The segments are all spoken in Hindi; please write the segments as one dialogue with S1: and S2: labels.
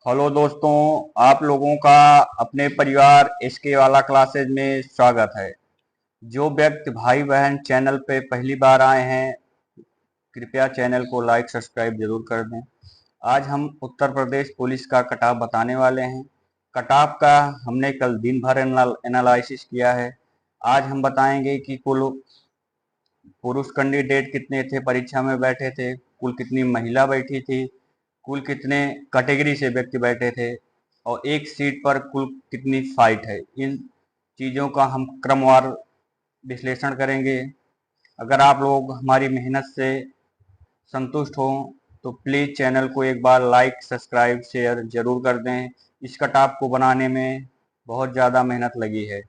S1: हेलो दोस्तों, आप लोगों का अपने परिवार एसके वाला क्लासेज में स्वागत है। जो व्यक्ति भाई बहन चैनल पे पहली बार आए हैं, कृपया चैनल को लाइक सब्सक्राइब जरूर कर दें। आज हम उत्तर प्रदेश पुलिस का कटऑफ बताने वाले हैं। कटऑफ का हमने कल दिन भर एनालिसिस किया है। आज हम बताएंगे कि कुल पुरुष कैंडिडेट कितने थे परीक्षा में बैठे थे, कुल कितनी महिला बैठी थी, कुल कितने कैटेगरी से व्यक्ति बैठे थे और एक सीट पर कुल कितनी फाइट है। इन चीज़ों का हम क्रमवार विश्लेषण करेंगे। अगर आप लोग हमारी मेहनत से संतुष्ट हो तो प्लीज़ चैनल को एक बार लाइक सब्सक्राइब शेयर जरूर कर दें। इस कटऑफ को बनाने में बहुत ज़्यादा मेहनत लगी है।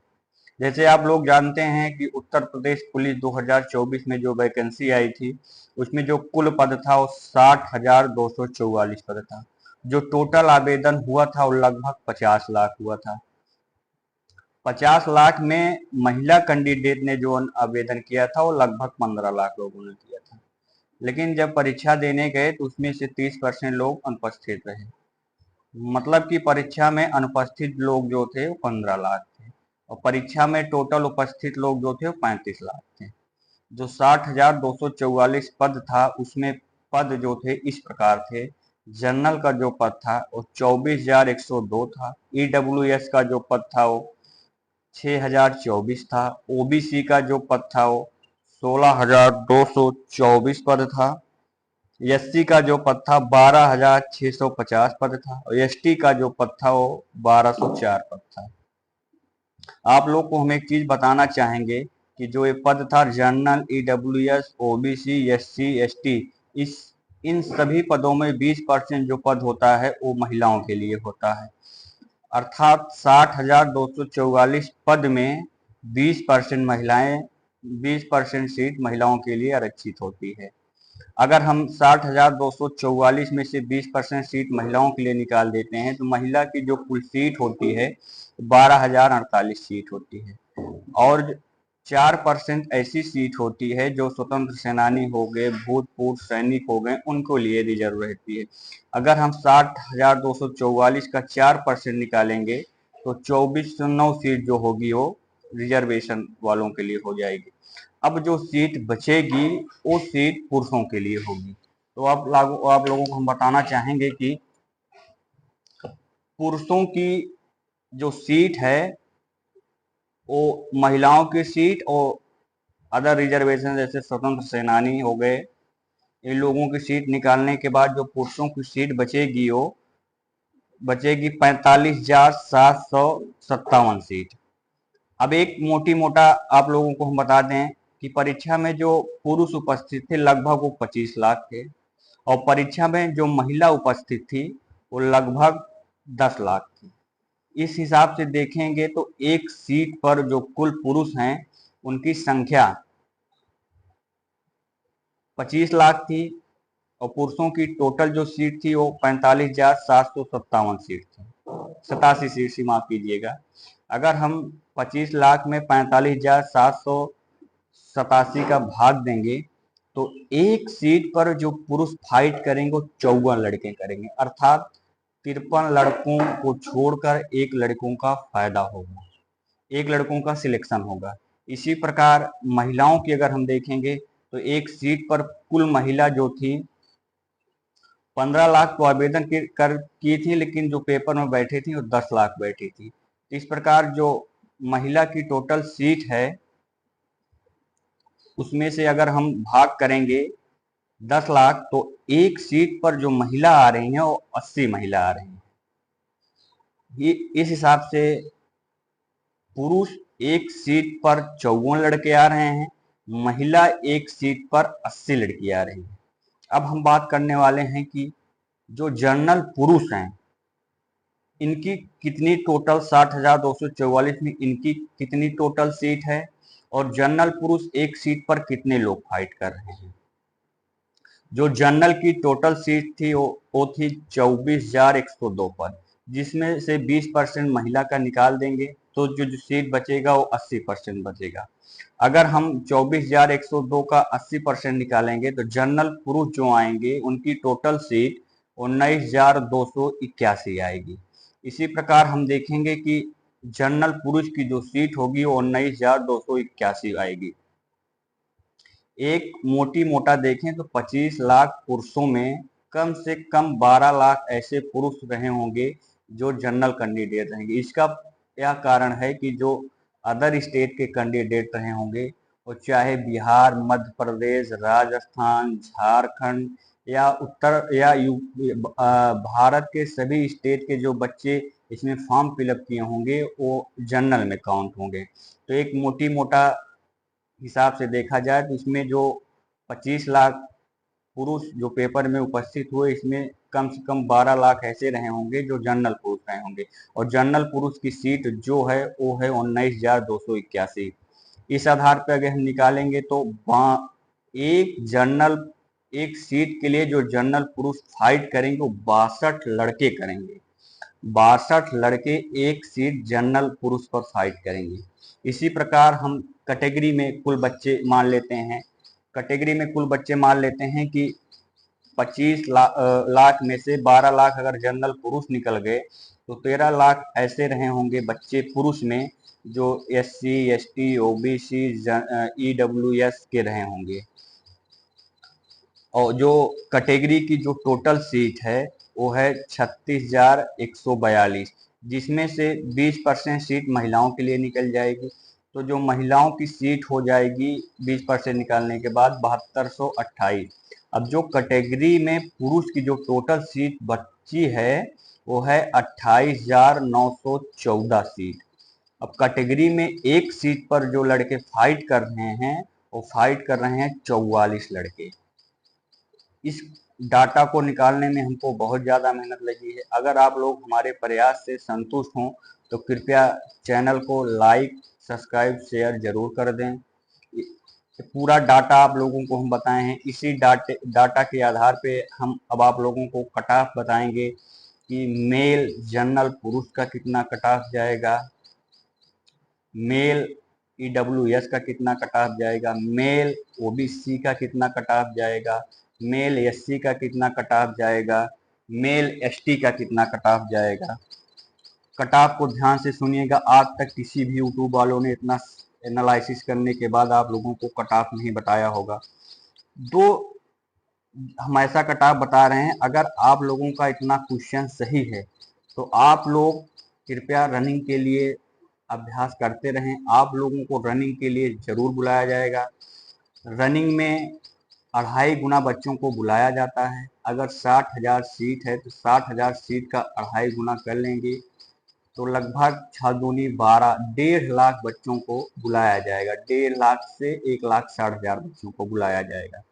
S1: जैसे आप लोग जानते हैं कि उत्तर प्रदेश पुलिस 2024 में जो वैकेंसी आई थी, उसमें जो कुल पद था वो 60,244 पद था। जो टोटल आवेदन हुआ था वो लगभग 50 लाख हुआ था। 50 लाख में महिला कैंडिडेट ने जो आवेदन किया था वो लगभग 15 लाख लोगों ने किया था। लेकिन जब परीक्षा देने गए तो उसमें से 30% लोग अनुपस्थित रहे। मतलब कि परीक्षा में अनुपस्थित लोग जो थे वो 15 लाख थे और परीक्षा में टोटल उपस्थित लोग जो थे वो 35 लाख थे। जो 60,244 पद था उसमें पद जो थे इस प्रकार थे। जनरल का जो पद था वो 24,102 था। ईडब्ल्यूएस का जो पद था वो 6,024 था। ओबीसी का जो पद था वो 16,224 पद था। एससी का जो पद था 12,650 पद था और एसटी का जो पद था वो 1,204 पद था। आप लोग को हम एक चीज बताना चाहेंगे कि जो ये पद था general, EWS, OBC, SC, ST, इस इन सभी पदों में 20% जो पद होता है वो महिलाओं के लिए होता है। अर्थात 60,244 पद में 20% महिलाएं, 20% सीट महिलाओं के लिए आरक्षित होती है। अगर हम 60,244 में से 20% सीट महिलाओं के लिए निकाल देते हैं तो महिला की जो कुल सीट होती है 12,048 सीट होती है। और 4% ऐसी सीट होती है जो स्वतंत्र सेनानी हो गए, भूतपूर्व सैनिक हो गए, उनको लिए रिजर्व रहती है। अगर हम 60,244 का 4% निकालेंगे तो 2409 सीट जो होगी वो रिजर्वेशन वालों के लिए हो जाएगी। अब जो सीट बचेगी वो सीट पुरुषों के लिए होगी। तो आप लोगों को हम बताना चाहेंगे कि पुरुषों की जो सीट है वो महिलाओं की सीट और अदर रिजर्वेशन जैसे स्वतंत्र सेनानी हो गए, इन लोगों की सीट निकालने के बाद जो पुरुषों की सीट बचेगी वो बचेगी 45,757 सीट। अब एक मोटी मोटा आप लोगों को हम बता दें कि परीक्षा में जो पुरुष उपस्थित थे लगभग वो 25 लाख थे और परीक्षा में जो महिला उपस्थित थी वो लगभग 10 लाख थी। इस हिसाब से देखेंगे तो एक सीट पर जो कुल पुरुष हैं उनकी संख्या 25 लाख थी और पुरुषों की टोटल जो सीट थी वो 45,757 सीट थी, 87 सीट से माफ कीजिएगा। अगर हम 25 लाख में 45,787 का भाग देंगे तो एक सीट पर जो पुरुष फाइट करेंगे वो 54 लड़के करेंगे। अर्थात 53 लड़कों को छोड़कर एक लड़कों का फायदा होगा, एक लड़कों का सिलेक्शन होगा। इसी प्रकार महिलाओं की अगर हम देखेंगे तो एक सीट पर कुल महिला जो थी 15 लाख तो आवेदन की थी, लेकिन जो पेपर में बैठी थी वो 10 लाख बैठी थी। इस प्रकार जो महिला की टोटल सीट है उसमें से अगर हम भाग करेंगे 10 लाख तो एक सीट पर जो महिला आ रही हैं वो 80 महिला आ रही हैं। इस हिसाब से पुरुष एक सीट पर 54 लड़के आ रहे हैं, महिला एक सीट पर 80 लड़की आ रही है। अब हम बात करने वाले हैं कि जो जनरल पुरुष हैं इनकी कितनी टोटल 60,244 में इनकी कितनी टोटल सीट है और जनरल पुरुष एक सीट पर कितने लोग फाइट कर रहे हैं। जो जनरल की टोटल सीट थी वो थी 24,102 पद, जिसमें से 20% महिला का निकाल देंगे तो जो सीट बचेगा वो 80% बचेगा। अगर हम 24,102 का 80% निकालेंगे तो जनरल पुरुष जो आएंगे उनकी टोटल सीट 19,281 आएगी। इसी प्रकार हम देखेंगे कि जनरल पुरुष की जो सीट होगी वो 19,281 आएगी। एक मोटी मोटा देखें तो 25 लाख पुरुषों में कम से कम 12 लाख ऐसे पुरुष रहे होंगे जो जनरल कैंडिडेट रहेंगे। इसका यह कारण है कि जो अदर स्टेट के कैंडिडेट रहे होंगे वो चाहे बिहार, मध्य प्रदेश, राजस्थान, झारखंड या उत्तर या भारत के सभी स्टेट के जो बच्चे इसमें फॉर्म फिलअप किए होंगे वो जनरल में काउंट होंगे। तो एक मोटी मोटा हिसाब से देखा जाए तो इसमें जो 25 लाख पुरुष जो पेपर में उपस्थित हुए, इसमें कम से कम 12 लाख ऐसे रहे होंगे जो जनरल पुरुष रहे होंगे, और जनरल पुरुष की सीट जो है वो है 19,281। इस आधार पर अगर हम निकालेंगे तो एक सीट के लिए जो जनरल पुरुष फाइट करेंगे वो 62 लड़के करेंगे। 62 लड़के एक सीट जनरल पुरुष पर फाइट करेंगे। इसी प्रकार हम कैटेगरी में कुल बच्चे मान लेते हैं। कैटेगरी में कुल बच्चे मान लेते हैं कि 25 लाख में से 12 लाख अगर जनरल पुरुष निकल गए तो 13 लाख ऐसे रहे होंगे बच्चे पुरुष में जो SC, ST, OBC, EWS के रहे होंगे। और जो कैटेगरी की जो टोटल सीट है वो है 36,142, जिसमें से 20% सीट महिलाओं के लिए निकल जाएगी। तो जो महिलाओं की सीट हो जाएगी 20% निकालने के बाद 7228। अब जो कैटेगरी में पुरुष की जो टोटल सीट बची है वो है 28,914 सीट। अब कैटेगरी में एक सीट पर जो लड़के फाइट कर रहे हैं वो फाइट कर रहे हैं 44 लड़के। इस डाटा को निकालने में हमको बहुत ज़्यादा मेहनत लगी है। अगर आप लोग हमारे प्रयास से संतुष्ट हों तो कृपया चैनल को लाइक, सब्सक्राइब, शेयर जरूर कर दें। पूरा डाटा आप लोगों को हम बताए हैं। इसी डाटा के आधार पे हम अब आप लोगों को कट ऑफ बताएंगे कि मेल जनरल पुरुष का कितना कट ऑफ जाएगा, मेल EWS का कितना कट ऑफ जाएगा, मेल OBC का कितना कट ऑफ जाएगा, मेल SC का कितना कट ऑफ जाएगा, मेल ST का कितना कट ऑफ जाएगा। कट ऑफ को ध्यान से सुनिएगा। आज तक किसी भी यूट्यूब वालों ने इतना एनालिसिस करने के बाद आप लोगों को कट ऑफ नहीं बताया होगा। दो हम ऐसा कट ऑफ बता रहे हैं। अगर आप लोगों का इतना क्वेश्चन सही है तो आप लोग कृपया रनिंग के लिए अभ्यास करते रहें। आप लोगों को रनिंग के लिए जरूर बुलाया जाएगा। रनिंग में 2.5 गुना बच्चों को बुलाया जाता है। अगर 60,000 सीट है तो 60,000 सीट का 2.5 गुना कर लेंगे तो लगभग 6 दूनी 12, 1.5 लाख बच्चों को बुलाया जाएगा। 1.5 लाख से 1,60,000 बच्चों को बुलाया जाएगा।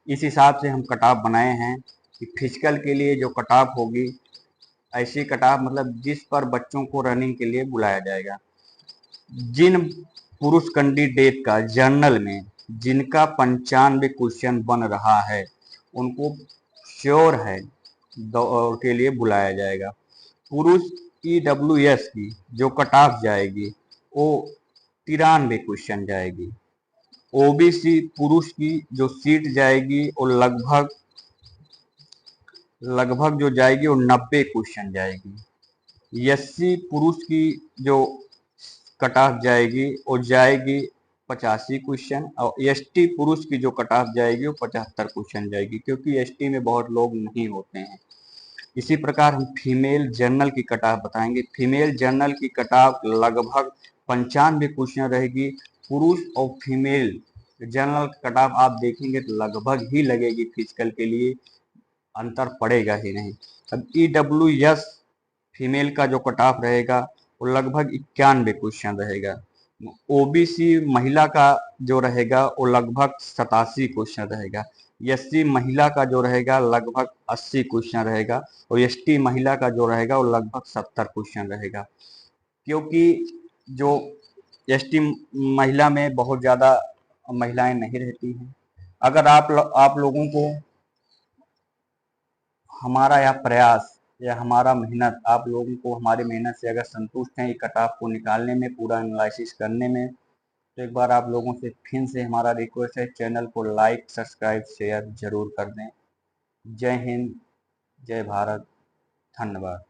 S1: इस हिसाब से हम कट ऑफ बनाए हैं कि फिजिकल के लिए जो कट ऑफ होगी ऐसी कट ऑफ मतलब जिस पर बच्चों को रनिंग के लिए बुलाया जाएगा। जिन पुरुष कैंडिडेट का जनरल में जिनका 95 क्वेश्चन बन रहा है उनको श्योर है दौड़ के लिए बुलाया जाएगा। पुरुष EWS की जो कट ऑफ जाएगी वो 93 क्वेश्चन जाएगी। OBC पुरुष की जो सीट जाएगी वो लगभग जो जाएगी वो 90 क्वेश्चन जाएगी। SC पुरुष की जो कट ऑफ जाएगी वो जाएगी 85 क्वेश्चन, और ST पुरुष की जो कट ऑफ जाएगी वो 75 क्वेश्चन जाएगी, क्योंकि ST में बहुत लोग नहीं होते हैं। इसी प्रकार हम फीमेल जर्नल की कट ऑफ बताएंगे। फीमेल जर्नल की कट ऑफ लगभग 95 क्वेश्चन रहेगी। पुरुष और फीमेल जर्नल कट ऑफ आप देखेंगे तो लगभग ही लगेगी, फिजिकल के लिए अंतर पड़ेगा ही नहीं। अब EWS फीमेल का जो कट ऑफ रहेगा वो लगभग 91 क्वेश्चन रहेगा। OBC महिला का जो रहेगा वो लगभग 87 क्वेश्चन रहेगा। SC महिला का जो रहेगा लगभग 80 क्वेश्चन रहेगा, और ST महिला का जो रहेगा वो लगभग 70 क्वेश्चन रहेगा। क्योंकि जो ST महिला में बहुत ज़्यादा महिलाएं नहीं रहती हैं। अगर आप लोगों को हमारा यह प्रयास या हमारा मेहनत, आप लोगों को हमारी मेहनत से अगर संतुष्ट हैं कट ऑफ को निकालने में, पूरा एनालिसिस करने में, तो एक बार आप लोगों से फिर से हमारा रिक्वेस्ट है, चैनल को लाइक, सब्सक्राइब, शेयर जरूर कर दें। जय हिंद, जय भारत। धन्यवाद।